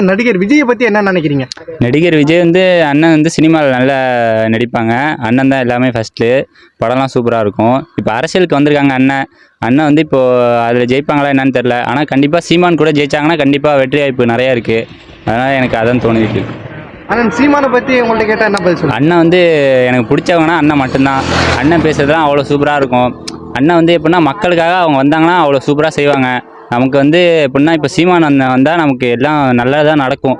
நடிகர் விஜயை பத்தி என்ன நினைக்கிறீங்க? நடிகர் விஜய் வந்து அண்ணன் வந்து சினிமாவில் நல்லா நடிப்பாங்க. அண்ணன் தான் எல்லாமே ஃபஸ்ட்டு. படம்லாம் சூப்பராக இருக்கும். இப்போ அரசியலுக்கு வந்திருக்காங்க அண்ணன். அண்ணன் வந்து இப்போது அதில் ஜெயிப்பாங்களா என்னன்னு தெரில. ஆனால் கண்டிப்பாக சீமான் கூட ஜெயிச்சாங்கன்னா கண்டிப்பாக வெற்றி வாய்ப்பு நிறையா இருக்குது. அதனால் எனக்கு அதான் தோணுது. அண்ணன் சீமானை பற்றி உங்கள்கிட்ட கேட்டால் என்ன பதில் சொல்லுங்கள்? அண்ணன் வந்து எனக்கு பிடிச்சவங்கன்னா அண்ணன் மட்டும்தான். அண்ணன் பேசுறதுலாம் அவ்வளோ சூப்பராக இருக்கும். அண்ணன் வந்து எப்படின்னா மக்களுக்காக அவங்க வந்தாங்கன்னா அவ்வளோ சூப்பராக செய்வாங்க. நமக்கு வந்து எப்படின்னா இப்போ சீமான் அண்ணன் வந்தால் நமக்கு எல்லாம் நல்லதாக நடக்கும்.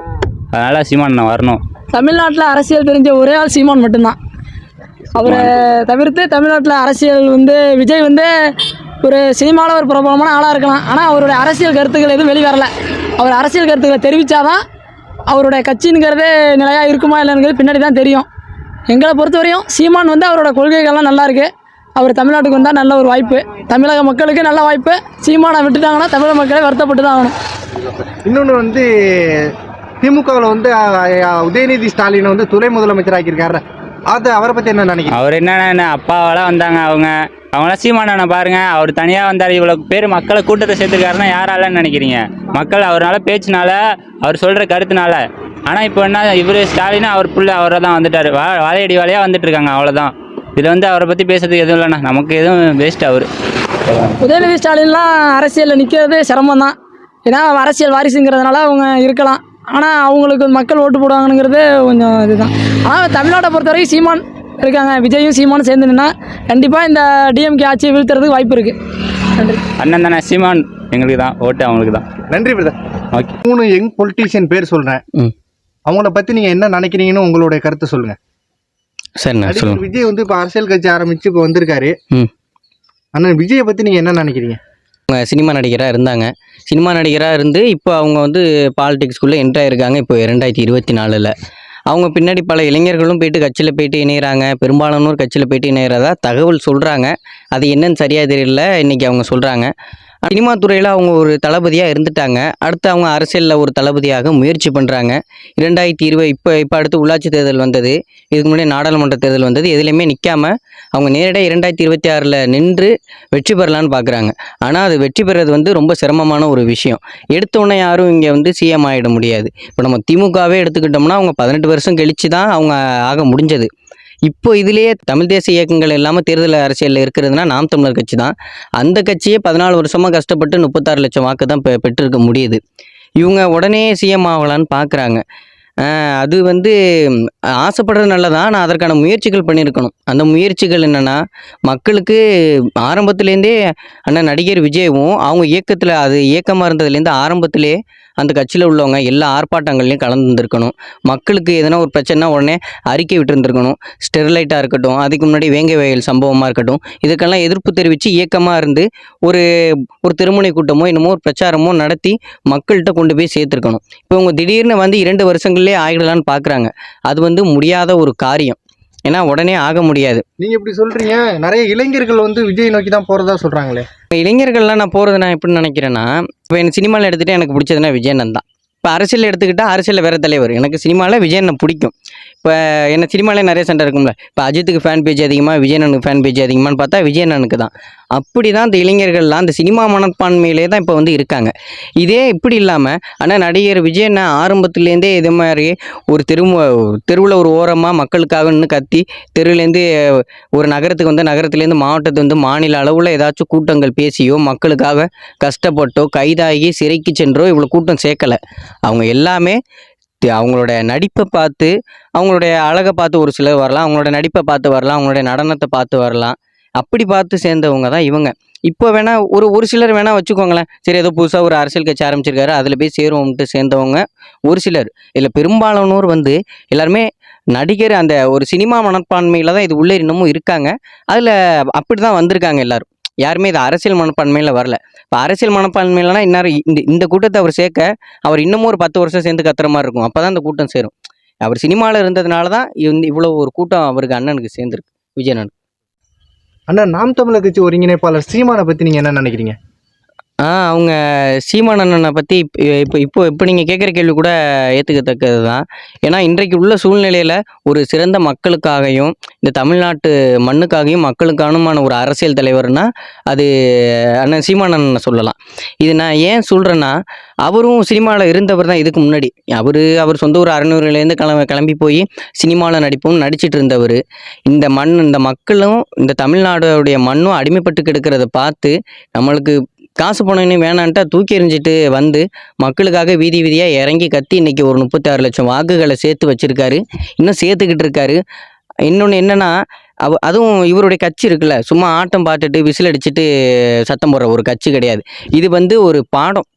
அதனால் சீமான் அண்ணன் வரணும். தமிழ்நாட்டில் அரசியல் தெரிஞ்ச ஒரே ஆள் சீமான் மட்டும்தான். அவரை தவிர்த்து தமிழ்நாட்டில் அரசியல் வந்து விஜய் வந்து ஒரு சினிமாவில் ஒரு பிரபலமான ஆளாக இருக்கலாம். ஆனால் அவருடைய அரசியல் கருத்துக்கள் எதுவும் வெளிவரலை. அவர் அரசியல் கருத்துக்களை தெரிவித்தாதான் அவருடைய கட்சிங்கிறது நிலையாக இருக்குமா இல்லைங்கிறது பின்னாடி தான் தெரியும். எங்களை பொறுத்தவரையும் சீமான் வந்து அவரோட கொள்கைகள்லாம் நல்லா இருக்குது. அவர் தமிழ்நாட்டுக்கு வந்தால் நல்ல ஒரு வாய்ப்பு. தமிழக மக்களுக்கு நல்ல வாய்ப்பு. சீமானை விட்டுட்டாங்கன்னா தமிழக மக்களே வருத்தப்பட்டு தான் ஆகணும். இன்னொன்று வந்து திமுகவில் வந்து உதயநிதி ஸ்டாலின் வந்து துணை முதலமைச்சர் ஆக்கியிருக்காரு. அது அவரை பற்றி என்ன நினைக்கிறீங்க? அவர் என்னென்ன அப்பாவெல்லாம் வந்தாங்க. அவங்களாம் சீமானண்ணா பாருங்கள். அவர் தனியாக வந்தார். இவ்வளோ பேர் மக்களை கூட்டத்தை சேர்த்துருக்காருன்னா யாராலன்னு நினைக்கிறீங்க? மக்கள் அவரால் பேச்சுனால, அவர் சொல்கிற கருத்துனால. ஆனால் இப்போ என்ன இவர் ஸ்டாலினா அவர் பிள்ளை அவரை தான் வந்துட்டார். வாழையடி வாழையாக வந்துட்டு இருக்காங்க. அவ்வளோதான். இதில் வந்து அவரை பற்றி பேசுறதுக்கு எதுவும் இல்லைண்ணா. நமக்கு எதுவும் வேஸ்ட். அவர் உதயநிதி ஸ்டாலின்லாம் அரசியலில் நிற்கிறது சிரமம் தான். ஏன்னா அரசியல் வாரிசுங்கிறதுனால அவங்க இருக்கலாம். ஆனால் அவங்களுக்கு மக்கள் ஓட்டு போடுவாங்கங்கிறது கொஞ்சம் இதுதான். ஆனால் தமிழ்நாட்டை பொறுத்த வரைக்கும் சீமான் இருக்காங்க. விஜயும் சீமானும் சேர்ந்து நின்னா கண்டிப்பாக இந்த டிஎம்கே ஆட்சியை வீழ்த்துறதுக்கு வாய்ப்பு இருக்குது. நன்றி. அண்ணன் தானே சீமான் எங்களுக்கு தான் ஓட்டு. அவங்களுக்கு தான். நன்றி பிரதர். ஓகே. 3 யங் பொலிட்டீஷியன் பேர் சொல்கிறேன். அவங்கள பற்றி நீங்கள் என்ன நினைக்கிறீங்கன்னு உங்களுடைய கருத்து சொல்லுங்கள். சரி, நடிகர் விஜய் வந்து இப்போ அரசியல் கட்சி ஆரம்பித்து இப்போ வந்திருக்காரு. அண்ணன் விஜயை பற்றி நீங்கள் என்ன நினைக்கிறீங்க? அவங்க சினிமா நடிகராக இருந்தாங்க. சினிமா நடிகராக இருந்து இப்போ அவங்க வந்து பாலிடிக்ஸ்குள்ளே என்ட்ரு ஆகிருக்காங்க. இப்போ 2024 அவங்க பின்னாடி பல இளைஞர்களும் போயிட்டு கட்சியில் போயிட்டு இணைகிறாங்க. பெரும்பாலானோர் கட்சியில் போயிட்டு இணைகிறதா தகவல் சொல்கிறாங்க. அது என்னன்னு சரியாக தெரியல. இன்றைக்கி அவங்க சொல்கிறாங்க சினிமா துறையில் அவங்க ஒரு தளபதியாக இருந்துட்டாங்க. அடுத்து அவங்க அரசியலில் ஒரு தளபதியாக முயற்சி பண்ணுறாங்க. 2020 இப்போ அடுத்து உள்ளாட்சி தேர்தல் வந்தது. இதுக்கு முன்னாடி நாடாளுமன்ற தேர்தல் வந்தது. எதுலேயுமே நிற்காம அவங்க நேரடியாக 2026 நின்று வெற்றி பெறலான்னு பார்க்குறாங்க. ஆனால் அது வெற்றி பெறது வந்து ரொம்ப சிரமமான ஒரு விஷயம். எடுத்தோடனே யாரும் இங்கே வந்து சிஎம் ஆகிட முடியாது. இப்போ நம்ம திமுகவே எடுத்துக்கிட்டோம்னா அவங்க 18 வருஷம் கழித்து தான் அவங்க ஆக முடிஞ்சது. இப்போ இதுலேயே தமிழ் தேசிய இயக்கங்கள் இல்லாமல் தேர்தல் அரசியலில் இருக்கிறதுனா நாம் தமிழர் கட்சி தான். அந்த கட்சியே 14 வருஷமாக கஷ்டப்பட்டு 36 லட்சம் வாக்கு தான் பெற்றிருக்க முடியுது. இவங்க உடனே சிஎம் ஆகலான்னு பார்க்குறாங்க. அது வந்து ஆசைப்படுறது நல்லதான். ஆனால் அதற்கான முயற்சிகள் பண்ணியிருக்கணும். அந்த முயற்சிகள் என்னென்னா மக்களுக்கு ஆரம்பத்துலேருந்தே அண்ணன் நடிகர் விஜயவும் அவங்க இயக்கத்தில் அது இயக்கமாக இருந்ததுலேருந்து ஆரம்பத்திலே அந்த கட்சியில் உள்ளவங்க எல்லா ஆர்ப்பாட்டங்கள்லையும் கலந்துருந்துருக்கணும். மக்களுக்கு எதனா ஒரு பிரச்சனைனா உடனே அறிக்கை விட்டுருந்துருக்கணும். ஸ்டெர்லைட்டாக இருக்கட்டும், அதுக்கு முன்னாடி வேங்கை வயல் சம்பவமாக இருக்கட்டும், இதுக்கெல்லாம் எதிர்ப்பு தெரிவித்து இயக்கமாக இருந்து ஒரு திருமுனை கூட்டமோ என்னமோ ஒரு பிரச்சாரமோ நடத்தி மக்கள்கிட்ட கொண்டு போய் சேர்த்துருக்கணும். இப்போ இவங்க திடீர்னு வந்து 2 வருஷங்கள்லேயே ஆகிடலான்னு பார்க்குறாங்க. அது வந்து முடியாத ஒரு காரியம். ஏன்னா உடனே ஆக முடியாது. நீங்கள் இப்படி சொல்கிறீங்க. நிறைய இளைஞர்கள் வந்து விஜய் நோக்கி தான் போகிறதா சொல்கிறாங்களே. இப்போ இளைஞர்கள்லாம் நான் போகிறது நான் எப்படின்னு நினைக்கிறேன்னா, இப்போ எனக்கு சினிமாவில் எடுத்துகிட்டு எனக்கு பிடிச்சதுன்னா விஜயண்ணன் தான். இப்போ அரசியல் எடுத்துக்கிட்டால் அரசியலில் வேறு தலைவர். எனக்கு சினிமாவில் விஜயண்ணன் பிடிக்கும். இப்போ என்ன சினிமாவிலே நிறைய சண்டை இருக்கும்ல. இப்போ அஜித்துக்கு ஃபேன் பேஜ் அதிகமாக, விஜயண்ணனுக்கு ஃபேன் பேஜ் அதிகமானு பார்த்தா விஜயண்ணனுக்கு தான். அப்படி தான் இந்த இளைஞர்கள்லாம் அந்த சினிமா மனப்பான்மையிலே தான் இப்போ வந்து இருக்காங்க. இதே இப்படி இல்லாமல் ஆனால் நடிகர் விஜயண்ணன் ஆரம்பத்துலேருந்தே இது மாதிரி ஒரு தெருவில் ஒரு ஓரமாக மக்களுக்காக நின்று கத்தி தெருவிலேருந்து ஒரு நகரத்துக்கு வந்து நகரத்துலேருந்து மாவட்டத்துக்கு வந்து மாநில அளவில் ஏதாச்சும் கூட்டங்கள் பேசியோ மக்களுக்காக கஷ்டப்பட்டோ கைதாகி சிறைக்கு சென்றோ இவ்வளோ கூட்டம் சேர்க்கலை. அவங்க எல்லாமே அவங்களோட நடிப்பை பார்த்து, அவங்களுடைய அழகை பார்த்து ஒரு சிலர் வரலாம், அவங்களோட நடிப்பை பார்த்து வரலாம், அவங்களுடைய நடனத்தை பார்த்து வரலாம். அப்படி பார்த்து சேர்ந்தவங்க தான் இவங்க. இப்போ வேணால் ஒரு சிலர் வேணால் வச்சுக்கோங்களேன். சரி, ஏதோ புதுசாக ஒரு அரசியல் கட்சி ஆரம்பிச்சிருக்காரு, அதில் போய் சேருவோம்ட்டு சேர்ந்தவங்க ஒரு சிலர். இதில் பெரும்பாலானோர் வந்து எல்லாருமே நடிகர் அந்த ஒரு சினிமா மனப்பான்மையில் தான் இது உள்ளே இன்னமும் இருக்காங்க. அதில் அப்படி தான் வந்திருக்காங்க எல்லாரும். யாருமே இது அரசியல் மனப்பான்மையில் வரல. இப்போ அரசியல் மனப்பான்மையிலனா இந்நேரம் இந்த கூட்டத்தை அவர் சேர்க்க அவர் இன்னமும் ஒரு 10 வருஷம் சேர்ந்து கத்துற மாதிரி இருக்கும். அப்போ தான் அந்த கூட்டம் சேரும். அவர் சினிமாவில் இருந்ததுனால தான் இவ்வளோ ஒரு கூட்டம் அவருக்கு அண்ணனுக்கு சேர்ந்துருக்கு, விஜயண்ணன். அண்ணா, நாம் தமிழர் கட்சி ஒருங்கிணைப்பாளர் சீமானை பற்றி நீங்கள் என்ன நினைக்கிறீங்க? அவங்க சீமான் அண்ணனை பற்றி இப்போ நீங்கள் கேட்குற கேள்வி கூட ஏற்றுக்கத்தக்கது தான். ஏன்னா இன்றைக்கு உள்ள சூழ்நிலையில் ஒரு சிறந்த மக்களுக்காகவும் இந்த தமிழ்நாட்டு மண்ணுக்காகவும் மக்களுக்கானுமான ஒரு அரசியல் தலைவர்னா அது அண்ணன் சீமான் அண்ணனை சொல்லலாம். இது நான் ஏன் சொல்கிறேன்னா, அவரும் சினிமாவில் இருந்தவர் தான் இதுக்கு முன்னாடி. அவர் சொந்த ஊர் அரனூர்லேருந்து கிளம்பி போய் சினிமாவில் நடிச்சிட்டு இருந்தவர். இந்த மக்களும் இந்த தமிழ்நாடுடைய மண்ணும் அடிமைப்பட்டு கிடக்கிறத பார்த்து நம்மளுக்கு காசு பணம்னு வேணான்ட்டா தூக்கி எறிஞ்சிட்டு வந்து மக்களுக்காக வீதி வீதியாக இறங்கி கத்தி இன்னைக்கு ஒரு 36 லட்சம் வாக்குகளை சேர்த்து வச்சிருக்காரு. இன்னும் சேர்த்துக்கிட்டு இருக்காரு. இன்னொன்று என்னன்னா, அதுவும் இவருடைய கட்சி இருக்குல்ல, சும்மா ஆட்டம் பார்த்துட்டு விசில் அடிச்சுட்டு சத்தம் போடுற ஒரு கட்சி கிடையாது. இது ஒரு பாடம்,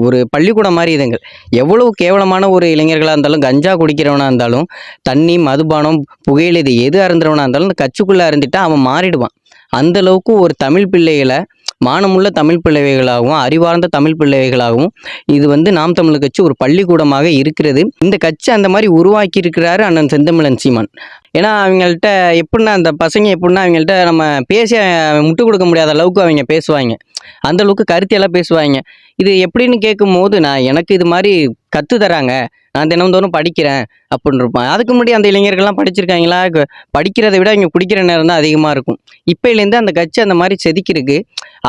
ஒரு பள்ளிக்கூடம் மாதிரி இதுங்க. எவ்வளவு கேவலமான ஒரு இளைஞர்களாக இருந்தாலும், கஞ்சா குடிக்கிறவனா இருந்தாலும், தண்ணி மதுபானம் புகையிலை இது எது அருந்துறவனா இருந்தாலும் இந்த கட்சிக்குள்ளே அருந்துட்டா அவன் மாறிடுவான். அந்த அளவுக்கு ஒரு தமிழ் பிள்ளைகளை, மானமுள்ள தமிழ் பிள்ளைகளாகவும் அறிவார்ந்த தமிழ் பிள்ளைகளாகவும் இது நாம் தமிழர் கட்சி ஒரு பள்ளிக்கூடமாக இருக்கிறது. இந்த கட்சி அந்த மாதிரி உருவாக்கி இருக்கிறாரு அண்ணன் செந்தமிழன் சீமான். ஏன்னா அவங்கள்ட்ட எப்படின்னா, அந்த பசங்க எப்படின்னா, அவங்கள்ட்ட நம்ம பேச முட்டு கொடுக்க முடியாத அளவுக்கு அவங்க பேசுவாங்க. அந்த அளவுக்கு கருத்தியெல்லாம் பேசுவாங்க. இது எப்படின்னு கேட்கும்போது, எனக்கு இது மாதிரி கற்று தராங்க, நான் தினந்தோறும் படிக்கிறேன் அப்படின்னு இருப்பான். அதுக்கு முன்னாடி அந்த இளைஞர்கள்லாம் படிச்சிருக்காங்களா? படிக்கிறதை விட அவங்க குடிக்கிற நேரம் தான் அதிகமாக இருக்கும். இப்போலேருந்து அந்த கட்சி அந்த மாதிரி செதுக்கிருக்கு.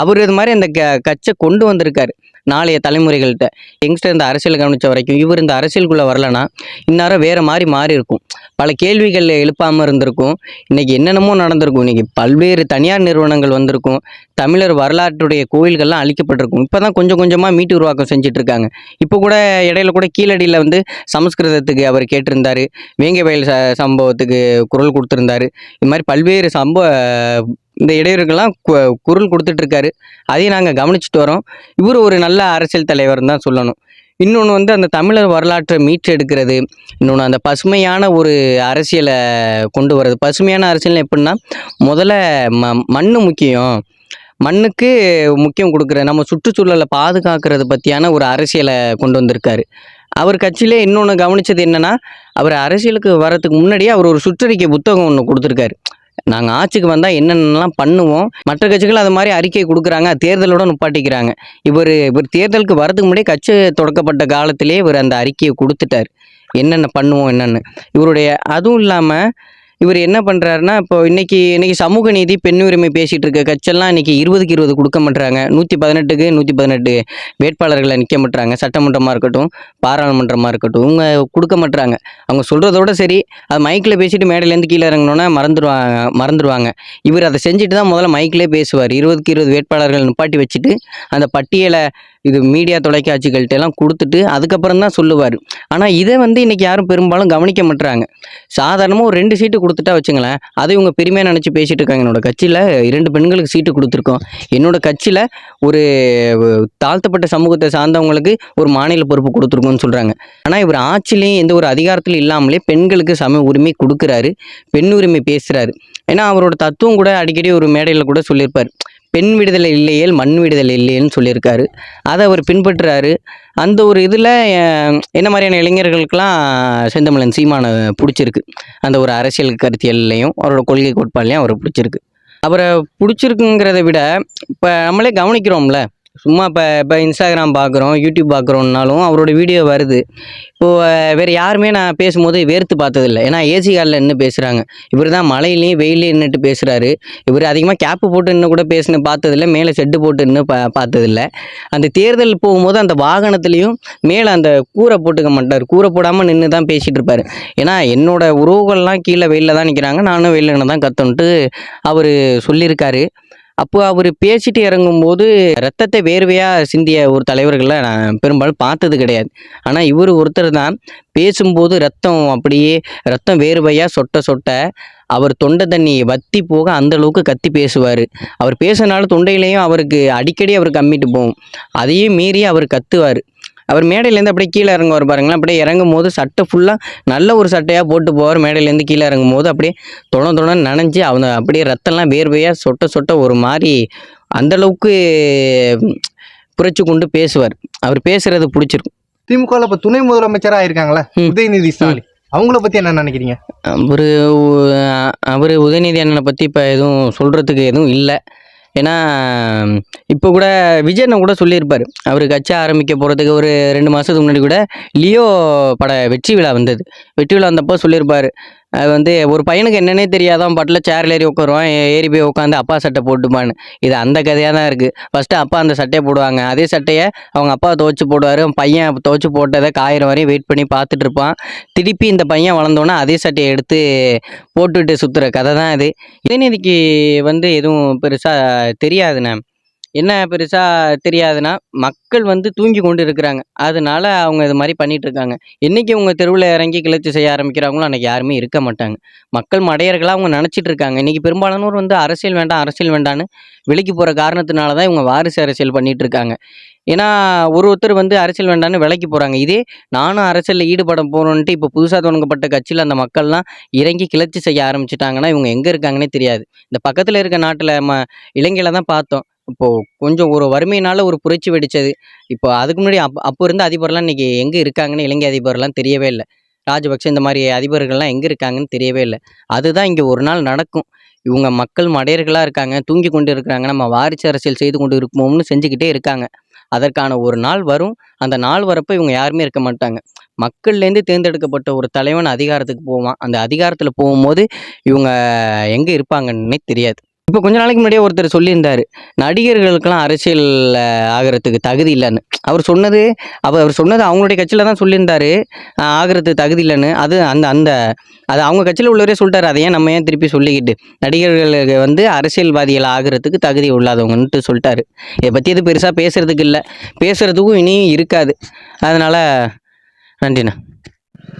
அவர் இது மாதிரி அந்த கட்சை கொண்டு வந்திருக்காரு நாளைய தலைமுறைகள்கிட்ட. யங்ஸ்டர் இந்த அரசியல் கவனித்த வரைக்கும் இவர் இந்த அரசியலுக்குள்ளே வரலன்னா இந்நேரம் வேறு மாறி இருக்கும். பல கேள்விகள் எழுப்பாமல் இருந்திருக்கும். இன்றைக்கி என்னென்னமோ நடந்திருக்கும். இன்றைக்கி பல்வேறு தனியார் நிறுவனங்கள் வந்திருக்கும். தமிழர் வரலாற்றுடைய கோயில்கள்லாம் அழிக்கப்பட்டிருக்கும். இப்போ தான் கொஞ்சம் கொஞ்சமாக மீட்டு உருவாக்கம் செஞ்சிட்ருக்காங்க. இப்போ கூட இடையில கூட கீழடியில் சமஸ்கிருதத்துக்கு அவர் கேட்டிருந்தார். வேங்கை வயல் சம்பவத்துக்கு குரல் கொடுத்துருந்தாரு. இது மாதிரி பல்வேறு இந்த இடையூறுகள்லாம் குரல் கொடுத்துட்ருக்காரு. அதையும் நாங்கள் கவனிச்சுட்டு வரோம். இவர் ஒரு நல்ல அரசியல் தலைவர்னு தான் சொல்லணும். இன்னொன்று அந்த தமிழர் வரலாற்றை மீட்டெடுக்கிறது, இன்னொன்று அந்த பசுமையான ஒரு அரசியலை கொண்டு வர்றது. பசுமையான அரசியல் எப்படின்னா, முதல்ல மண் முக்கியம், மண்ணுக்கு முக்கியம் கொடுக்குற, நம்ம சுற்றுச்சூழலை பாதுகாக்கிறது பற்றியான ஒரு அரசியலை கொண்டு வந்திருக்காரு. அவர் கட்சியிலே இன்னொன்று கவனித்தது என்னென்னா, அவர் அரசியலுக்கு வர்றதுக்கு முன்னாடியே அவர் ஒரு சுற்றறிக்கை புத்தகம் ஒன்று கொடுத்துருக்காரு. நாங்கள் ஆட்சிக்கு வந்தால் என்னென்னலாம் பண்ணுவோம். மற்ற கட்சிகள் அது மாதிரி அறிக்கை கொடுக்குறாங்க, தேர்தலோட நுப்பாட்டிக்கிறாங்க. இவர் தேர்தலுக்கு வரதுக்கு முன்னாடியே கட்சி தொடக்கப்பட்ட காலத்திலே இவர் அந்த அறிக்கையை கொடுத்துட்டார், என்னென்ன பண்ணுவோம் என்னென்னு. அதுவும் இல்லாமல் இவர் என்ன பண்ணுறாருன்னா, இப்போ இன்றைக்கி சமூக நீதி பெண் உரிமை பேசிகிட்டு இருக்க கட்சியெல்லாம் இன்றைக்கி 20க்கு 20 கொடுக்க மாட்டுறாங்க. 118க்கு 118 வேட்பாளர்களை நிற்க மாட்டுறாங்க. சட்டமன்றமாக இருக்கட்டும், பாராளுமன்றமாக இருக்கட்டும், இவங்க கொடுக்க மாட்டுறாங்க. அவங்க சொல்கிறதோட சரி, அது மைக்கில் பேசிட்டு மேடையிலேருந்து கீழே இறங்கினோன்னா மறந்துடுவாங்க. இவர் அதை செஞ்சுட்டு தான் முதல்ல மைக்கிலே பேசுவார். 20க்கு 20 வேட்பாளர்கள் நிப்பாட்டி வச்சுட்டு அந்த பட்டியலை மீடியா தொலைக்காட்சிகள்கிட்ட எல்லாம் கொடுத்துட்டு அதுக்கப்புறம் தான் சொல்லுவார். ஆனால் இதை இன்றைக்கி யாரும் பெரும்பாலும் கவனிக்க மாட்டுறாங்க. சாதாரணமாக ஒரு 2 சீட்டு கொடுத்துட்டா வச்சுங்களேன், அதை இவங்க பெருமையாக நினச்சி பேசிகிட்டு இருக்காங்க. என்னோடய கட்சியில் 2 பெண்களுக்கு சீட்டு கொடுத்துருக்கோம், என்னோடய கட்சியில் ஒரு தாழ்த்தப்பட்ட சமூகத்தை சார்ந்தவங்களுக்கு ஒரு மாநில பொறுப்பு கொடுத்துருக்கோன்னு சொல்கிறாங்க. ஆனால் இவர் ஆட்சியிலையும் எந்த ஒரு அதிகாரத்திலும் இல்லாமலே பெண்களுக்கு சம உரிமை கொடுக்குறாரு, பெண் உரிமை பேசுகிறாரு. ஏன்னா அவரோட தத்துவம் கூட அடிக்கடி ஒரு மேடையில் கூட சொல்லியிருப்பார், பெண் விடுதலை இல்லையேல் மண் விடுதலை இல்லையேன்னு சொல்லியிருக்காரு. அதை அவர் பின்பற்றுறாரு. அந்த ஒரு இதில் என்ன மாதிரியான இளைஞர்களுக்கெல்லாம் செந்தமிழன் சீமானை பிடிச்சிருக்கு. அந்த ஒரு அரசியல் கருத்தியல்லையும் அவரோட கொள்கை கோட்பாட்லையும் அவரை பிடிச்சிருக்கு. அவரை பிடிச்சிருக்குங்கிறத விட இப்போ நம்மளே கவனிக்கிறோம்ல, சும்மா இப்போ இன்ஸ்டாகிராம் பார்க்குறோம், யூடியூப் பார்க்குறோன்னாலும் அவரோட வீடியோ வருது. இப்போது வேறு யாருமே நான் பேசும்போது வேர்த்து பார்த்ததில்லை. ஏன்னா ஏசி காலில் நின்று பேசுகிறாங்க. இவர் தான் மழையிலையும் வெயிலையும் நின்றுட்டு பேசுகிறாரு. இவர் அதிகமாக கேப்பு போட்டு நின்று கூட பார்த்ததில்லை, மேலே செட்டு போட்டு நின்று பார்த்ததில்லை. அந்த தேர்தல் போகும்போது அந்த வாகனத்துலேயும் மேலே அந்த கூரை போட்டுக்க மாட்டார், கூரை போடாமல் நின்று தான் பேசிகிட்டு இருப்பார். ஏன்னா என்னோடய உறவுகள்லாம் கீழே வெயிலில் தான் நிற்கிறாங்க, நானும் வெயிலில் நின்று தான் கற்றுன்ட்டு அவர் சொல்லியிருக்காரு. அப்போ அவர் பேசிட்டு இறங்கும்போது ரத்தத்தை வேர்வையாக சிந்திய ஒரு தலைவர்களை நான் பெரும்பாலும் பார்த்தது கிடையாது. ஆனால் இவர் ஒருத்தர் தான் பேசும்போது ரத்தம் வேர்வையாக சொட்ட அவர் தொண்டை தண்ணி வத்தி போக அந்த அளவுக்கு கத்தி பேசுவார். அவர் பேசுனாலும் தொண்டையிலையும் அடிக்கடி அவருக்கு அம்மிட்டு போகும். அதையும் மீறி அவர் கத்துவார். அவர் மேடையிலேருந்து அப்படியே கீழே இறங்குவார் பாருங்களேன். அப்படியே இறங்கும் போது சட்டை ஃபுல்லாக நல்ல ஒரு சட்டையாக போட்டு போவார். மேடையிலேருந்து கீழே இறங்கும் போது அப்படியே தொண நனைஞ்சு அப்படியே ரத்தம்லாம் வேர்வையாக சொட்ட ஒரு மாதிரி அந்தளவுக்கு புரட்சி கொண்டு பேசுவார். அவர் பேசுறது பிடிச்சிருக்கும். திமுகவில் இப்போ துணை முதலமைச்சராக இருக்காங்களே உதயநிதி ஸ்டாலின், அவங்கள பற்றி என்ன நினைக்கிறீங்க? அவர் உதயநிதி அண்ணனை பற்றி இப்போ எதுவும் சொல்கிறதுக்கு எதுவும் இல்லை. ஏன்னா இப்போ கூட விஜயண்ணன் கூட சொல்லியிருப்பார், அவர் கட்சி ஆரம்பிக்க போகிறதுக்கு ஒரு 2 மாதத்துக்கு முன்னாடி கூட லியோ பட வெற்றி விழா வந்தது. வெற்றி விழா வந்தப்போ சொல்லியிருப்பார், அது வந்து ஒரு பையனுக்கு என்னன்னே தெரியாதான் பாட்டில் சேரில் ஏறி உட்காருவான், ஏறி போய் உட்காந்து அப்பா சட்டை போட்டுப்பான்னு. இது அந்த கதையாக தான் இருக்குது. ஃபஸ்ட்டு அப்பா அந்த சட்டையை போடுவாங்க, அதே சட்டையை அவங்க அப்பா துவைச்சி போடுவார், பையன் துவைச்சி போட்டதை காயிற வரையும் வெயிட் பண்ணி பார்த்துட்டு இருப்பான். திருப்பி இந்த பையன் வளர்ந்தோன்னே அதே சட்டையை எடுத்து போட்டுட்டு சுற்றுற கதை தான் இது. உதயநிதிக்கு வந்து எதுவும் பெருசாக தெரியாதுண்ணே. என்ன பெருசாக தெரியாதுன்னா, மக்கள் வந்து தூங்கி கொண்டு இருக்கிறாங்க, அதனால அவங்க இது மாதிரி பண்ணிட்டு இருக்காங்க. என்னைக்கு அவங்க தெருவில் இறங்கி கிளர்ச்சி செய்ய ஆரம்பிக்கிறாங்களோ அன்றைக்கி யாருமே இருக்க மாட்டாங்க. மக்கள் மடையர்களாக அவங்க நினச்சிட்டு இருக்காங்க. இன்றைக்கி பெரும்பாலானோர் வந்து அரசியல் வேண்டாம் அரசியல் வேண்டான்னு விலைக்கு போகிற காரணத்தினால தான் இவங்க வாரிசு அரசியல் பண்ணிட்டு இருக்காங்க. ஏன்னா ஒருத்தர் வந்து அரசியல் வேண்டான்னு விலைக்கு போகிறாங்க. இதே நானும் அரசியலில் ஈடுபட போகணுன்ட்டு இப்போ புதுசாக தொடங்கப்பட்ட கட்சியில் அந்த மக்கள்லாம் இறங்கி கிளர்ச்சி செய்ய ஆரம்பிச்சிட்டாங்கன்னா இவங்க எங்கே இருக்காங்கன்னே தெரியாது. இந்த பக்கத்தில் இருக்க நாட்டில் இலங்கையில் தான் பார்த்தோம். இப்போது கொஞ்சம் ஒரு வறுமையினால் ஒரு புரட்சி வெடித்தது. இப்போ அதுக்கு முன்னாடி அப்போ இருந்த அதிபர்லாம் இன்றைக்கி எங்கே இருக்காங்கன்னு இலங்கை அதிபர்லாம் தெரியவே இல்லை. ராஜபக்சே இந்த மாதிரி அதிபர்கள்லாம் எங்கே இருக்காங்கன்னு தெரியவே இல்லை. அதுதான் இங்கே ஒரு நாள் நடக்கும். இவங்க மக்கள் மடையர்களாக இருக்காங்க, தூங்கி கொண்டு இருக்கிறாங்க, நம்ம வாரிசு அரசியல் செய்து கொண்டு இருக்கோம்னு செஞ்சுக்கிட்டே இருக்காங்க. அதற்கான ஒரு நாள் வரும். அந்த நாள் வரப்போ இவங்க யாருமே இருக்க மாட்டாங்க. மக்கள்லேருந்து தேர்ந்தெடுக்கப்பட்ட ஒரு தலைவன் அதிகாரத்துக்கு போவான். அந்த அதிகாரத்தில் போகும்போது இவங்க எங்கே இருப்பாங்கன்னே தெரியாது. இப்போ கொஞ்ச நாளைக்கு முன்னாடியே ஒருத்தர் சொல்லியிருந்தார், நடிகர்களுக்கெல்லாம் அரசியல் ஆகிறதுக்கு தகுதி இல்லைன்னு. அவர் சொன்னது அவங்களுடைய கட்சியில் தான் சொல்லியிருந்தார், ஆகிறதுக்கு தகுதி இல்லைன்னு. அது அது அவங்க கட்சியில் உள்ளவரே சொல்லிட்டாரு. அதை ஏன் நம்ம ஏன் திருப்பி சொல்லிக்கிட்டு, நடிகர்களுக்கு வந்து அரசியல்வாதிகள் ஆகிறதுக்கு தகுதி இல்லாதவங்கன்ட்டு சொல்லிட்டாரு. இதை பற்றி எது பெருசாக பேசுகிறதுக்கு இல்லை, பேசுகிறதுக்கும் இனியும் இருக்காது. அதனால் நன்றிண்ணா.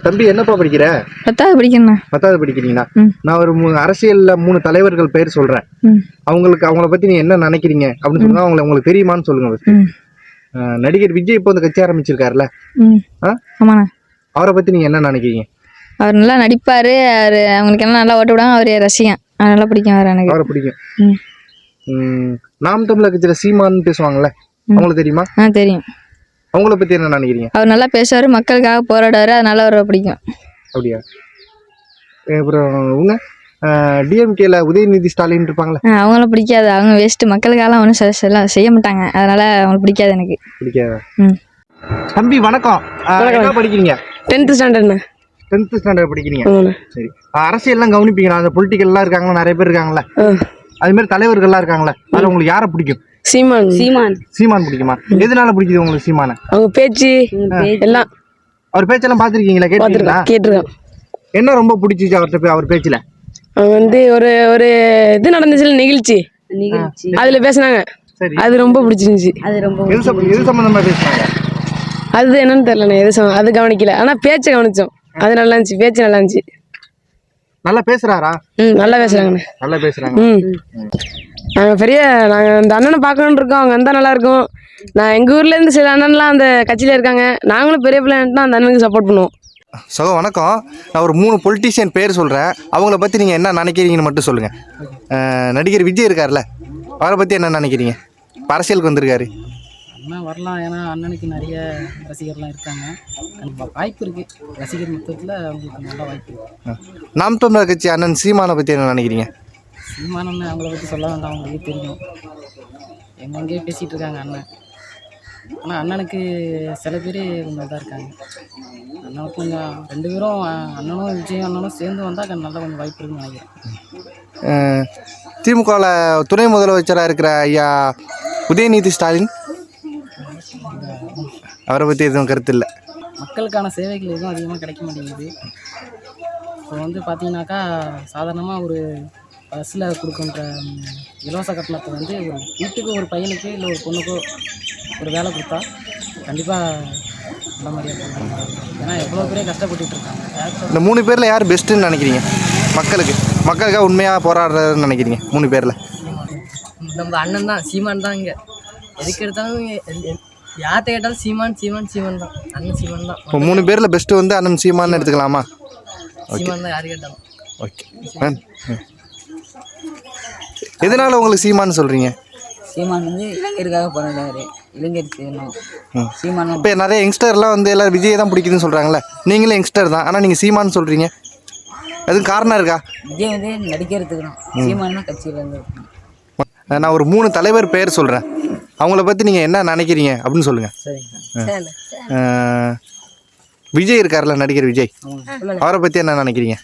தம்பி என்னப்பா படிக்கிற? 10வது படிக்கிறேண்ணா. 10வது படிக்கிறீங்களா? நான் ஒரு அரசியல்ல 3 தலைவர்கள் பேர் சொல்றேன். அவங்கள பத்தி நீ என்ன நினைக்கிறீங்க அப்படின்னு சொன்னா உங்களுக்கு தெரியுமான்னு சொல்லுங்க first. நடிகர் விஜய் இப்போ இந்த கட்சி ஆரம்பிச்சிருக்காருல்ல, ஆமாண்ணா. அவரை பத்தி நீங்க என்ன நினைக்கிறீங்க? அவர் நல்லா நடிப்பாரு, அவங்களுக்கு எல்லாம் நல்லா ஓட்டு விடாங்க, அவர் ரசிகன், அதனால பிடிக்கும் எனக்கு. அவரை பிடிக்கும். நாம் தமிழர் கட்சியில சீமான்னு பேசுவாங்கல்ல, அவங்களுக்கு தெரியுமா? தெரியும். அவங்கள பத்தி என்ன நினைக்கிறீங்க? அவர் நல்லா பேசுவாரு, மக்களுக்காக போராடுவாரு, அதனால அவரை பிடிக்கும். அப்படியா? அப்புறம் உங்க டிஎம்கேல உதயநிதி ஸ்டாலின் இருப்பாங்களே, அவங்கள பிடிக்காது, அவங்க வேஸ்ட், மக்களுக்காக ஒன்றும் செய்ய மாட்டாங்க, அதனால அவங்களுக்கு பிடிக்காது எனக்கு. பிடிக்காதா? தம்பி வணக்கம். என்ன படிக்கிறீங்க? 10th ஸ்டாண்டர்ட்ண்ணா. 10th ஸ்டாண்டர்ட் படிக்கிறீங்க. சரி, அரசியல்லாம் கவனிப்பீங்களா? அந்த பொலிட்டிக்கல்லாம் இருக்காங்களா, நிறைய பேர் இருக்காங்களா, அது மாதிரி தலைவர்கள்லாம் இருக்காங்களா, அது உங்களுக்கு யாரை பிடிக்கும்? சீமான் பிடிக்குமா? எதனால பிடிக்குது உங்களுக்கு சீமான? அவங்க பேச்சு எல்லாம். அவர் பேச்செல்லாம் பாத்திருக்கீங்களா? கேட்டிருக்கேன். என்ன ரொம்ப பிடிச்சிச்சு அவர்கிட்ட? அவர் பேச்சுல அவங்க வந்து ஒரு இது நடந்துச்சுல, நிகழ்ச்சி அதுல பேசினாங்க, அது ரொம்ப பிடிச்சிருந்துச்சு. எது சம்பந்தமா பேசினாங்க? அது என்னன்னு தெரியல, அது கவனிக்கல, ஆனா பேச்சை கவனிச்சோம். அது நல்லா இருந்துச்சு, பேச்சு நல்லா இருந்துச்சு. நல்லா பேசுறாரா? நல்லா பேசுறாங்கண்ணே. நல்லா பேசுறாங்க. நாங்கள் இந்த அண்ணனை பார்க்கணுன்னு இருக்கோம், அவங்க வந்தால் நல்லா இருக்கும். நான் எங்கள் ஊர்லேருந்து சில அண்ணன்லாம் அந்த கட்சியில் இருக்காங்க, நாங்களும் பெரிய பிள்ளைன்ட்டு அந்த அண்ணனுக்கு சப்போர்ட் பண்ணுவோம். வணக்கம். நான் ஒரு 3 பொலிட்டீஷியன் பேர் சொல்கிறேன், அவங்கள பற்றி நீங்கள் என்ன நினைக்கிறீங்கன்னு மட்டும் சொல்லுங்கள். நடிகர் விஜய் இருக்கார்ல, அவரை பற்றி என்ன நினைக்கிறீங்க? இப்போ அரசியலுக்கு வந்திருக்காரு. அண்ணன் வரலாம், ஏன்னா அண்ணனுக்கு நிறைய ரசிகர்லாம் இருக்காங்க, வாய்ப்பு இருக்குது. ரசிகர் மொத்தத்தில் அவங்களுக்கு நல்ல வாய்ப்பு. நாம் தமிழர் கட்சி அண்ணன் சீமானை பற்றி என்ன நினைக்கிறீங்க? சீமானண்ணன் அவங்கள பற்றி சொல்ல வேண்டாம், அவங்களுக்கே தெரியும், எங்கெங்கேயே பேசிகிட்டு இருக்காங்க அண்ணன். ஆனால் அண்ணனுக்கு சில பேர் கொஞ்சம் இதாக இருக்காங்க. அண்ணனுக்கு கொஞ்சம் 2 பேரும், அண்ணனும் விஜய் அண்ணனும் சேர்ந்து வந்தால் நல்லா கொஞ்சம் வாய்ப்பு இருக்குன்னு நினைக்கிறேன். திமுகவில் துணை முதலமைச்சராக இருக்கிற ஐயா உதயநிதி ஸ்டாலின், அவரை பற்றி எதுவும் கருத்து இல்லை. மக்களுக்கான சேவைகள் எதுவும் அதிகமாக கிடைக்க மாட்டேங்குது. இப்போ வந்து பார்த்தீங்கன்னாக்கா சாதாரணமாக ஒரு பஸ்ஸில் கொடுக்குன்ற இலவச கட்டணத்தை வந்து ஒரு வீட்டுக்கு ஒரு பையனுக்கு இல்லை ஒரு பொண்ணுக்கோ ஒரு வேலை கொடுத்தா கண்டிப்பாக நல்ல மாதிரியாக இருக்கும். ஏன்னா எவ்வளோ பேரே கஷ்டப்பட்டுட்டு இருக்காங்க. இந்த 3 பேரில் யார் பெஸ்ட்டுன்னு நினைக்கிறீங்க? மக்களுக்காக உண்மையாக போராடுறதுன்னு நினைக்கிறீங்க 3 பேரில்? நம்ம அண்ணன் தான், சீமான் தான். இங்கே எதுக்கு எடுத்தாலும் யார்கிட்ட கேட்டாலும் சீமான் தான், அண்ணன் சீமான் தான். இப்போ 3 பேரில் பெஸ்ட்டு வந்து அண்ணன் சீமான்னு எடுத்துக்கலாமா? சீமான் தான் யாரு கேட்டாலும். ஓகே. எதனால உங்களுக்கு சீமான்னு சொல்கிறீங்க? சீமான் வந்து இளைஞருக்காக போராடுறாரு, இளைஞர் செய்யணும் சீமான். இப்போ நிறைய யங்ஸ்டர்லாம் வந்து எல்லோரும் விஜய் தான் பிடிக்குதுன்னு சொல்கிறாங்களே, நீங்களும் யங்ஸ்டர் தான், ஆனால் நீங்கள் சீமான்னு சொல்கிறீங்க, அதுவும் காரணம் இருக்கா? விஜய் வந்து நடிக்கிறதுக்கு தான், சீமான் கட்சியில் இருந்து. நான் ஒரு 3 தலைவர் பேர் சொல்கிறேன், அவங்கள பற்றி நீங்கள் என்ன நினைக்கிறீங்க அப்படின்னு சொல்லுங்கள். விஜய் இருக்கார்ல, நடிகர் விஜய், அவரை பற்றி என்ன நினைக்கிறீங்க?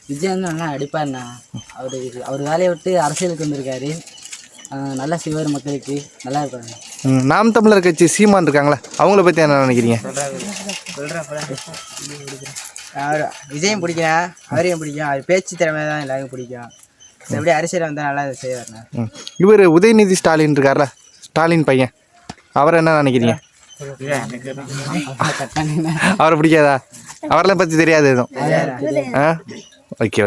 விஜய் வந்து நல்லா அடிப்பாருண்ணா. அவர் வேலையை விட்டு அரசியலுக்கு வந்திருக்காரு. நல்லா செய்வார், மக்களுக்கு நல்லா இருப்பாங்க. நாம் தமிழர் கட்சி சீமான் இருக்காங்களா, அவங்கள பற்றி என்ன நினைக்கிறீங்க? அவர் விஜயம் பிடிக்கும், அவரையும் பிடிக்கும். அவர் பேச்சு திறமை தான் எல்லாருக்கும் பிடிக்கும். எப்படி அரசியல் வந்தால் நல்லா செய்வார்ண்ணா. இவர் உதயநிதி ஸ்டாலின் இருக்கார்ல, ஸ்டாலின் பையன், அவரை என்ன நினைக்கிறீங்க? அவரை பிடிக்காதா? அவரெல்லாம் பற்றி தெரியாது எதுவும். ஓகே.